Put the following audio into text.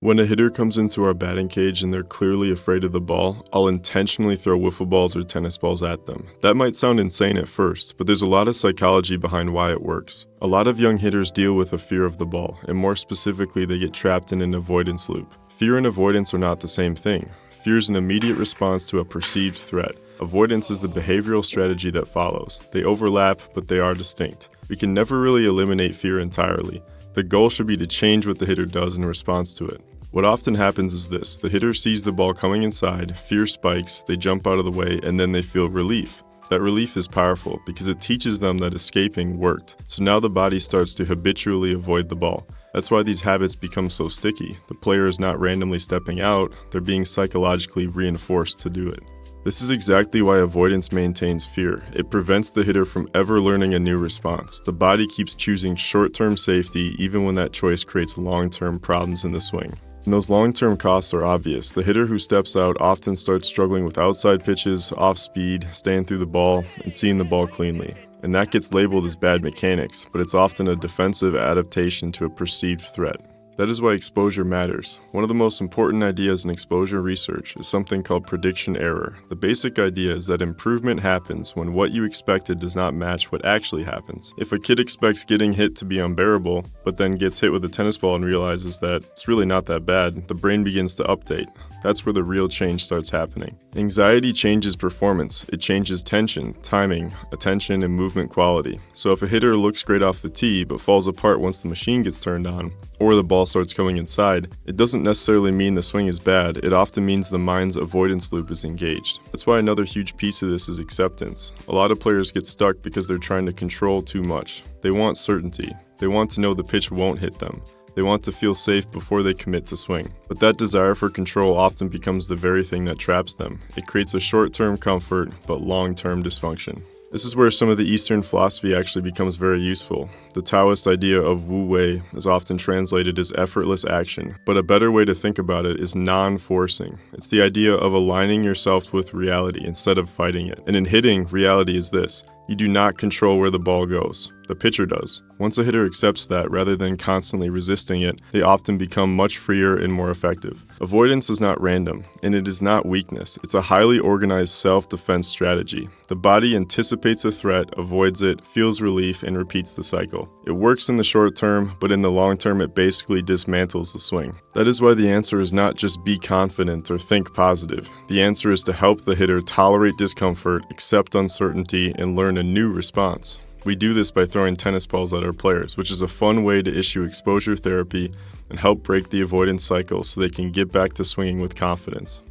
When a hitter comes into our batting cage and they're clearly afraid of the ball, I'll intentionally throw wiffle balls or tennis balls at them. That might sound insane at first, but there's a lot of psychology behind why it works. A lot of young hitters deal with a fear of the ball, and more specifically, they get trapped in an avoidance loop. Fear and avoidance are not the same thing. Fear is an immediate response to a perceived threat. Avoidance is the behavioral strategy that follows. They overlap, but they are distinct. We can never really eliminate fear entirely. The goal should be to change what the hitter does in response to it. What often happens is this: the hitter sees the ball coming inside, fear spikes, they jump out of the way, and then they feel relief. That relief is powerful because it teaches them that escaping worked. So now the body starts to habitually avoid the ball. That's why these habits become so sticky. The player is not randomly stepping out, they're being psychologically reinforced to do it. This is exactly why avoidance maintains fear. It prevents the hitter from ever learning a new response. The body keeps choosing short-term safety even when that choice creates long-term problems in the swing. And those long-term costs are obvious. The hitter who steps out often starts struggling with outside pitches, off speed, staying through the ball, and seeing the ball cleanly. And that gets labeled as bad mechanics, but it's often a defensive adaptation to a perceived threat. That is why exposure matters. One of the most important ideas in exposure research is something called prediction error. The basic idea is that improvement happens when what you expected does not match what actually happens. If a kid expects getting hit to be unbearable, but then gets hit with a tennis ball and realizes that it's really not that bad, the brain begins to update. That's where the real change starts happening. Anxiety changes performance. It changes tension, timing, attention, and movement quality. So if a hitter looks great off the tee but falls apart once the machine gets turned on, or the ball starts coming inside, it doesn't necessarily mean the swing is bad. It often means the mind's avoidance loop is engaged. That's why another huge piece of this is acceptance. A lot of players get stuck because they're trying to control too much. They want certainty. They want to know the pitch won't hit them. They want to feel safe before they commit to swing. But that desire for control often becomes the very thing that traps them. It creates a short-term comfort, but long-term dysfunction. This is where some of the Eastern philosophy actually becomes very useful. The Taoist idea of Wu Wei is often translated as effortless action, but a better way to think about it is non-forcing. It's the idea of aligning yourself with reality instead of fighting it. And in hitting, reality is this: you do not control where the ball goes. The pitcher does. Once a hitter accepts that, rather than constantly resisting it, they often become much freer and more effective. Avoidance is not random, and it is not weakness. It's a highly organized self-defense strategy. The body anticipates a threat, avoids it, feels relief, and repeats the cycle. It works in the short term, but in the long term it basically dismantles the swing. That is why the answer is not just be confident or think positive. The answer is to help the hitter tolerate discomfort, accept uncertainty, and learn a new response. We do this by throwing tennis balls at our players, which is a fun way to issue exposure therapy and help break the avoidance cycle so they can get back to swinging with confidence.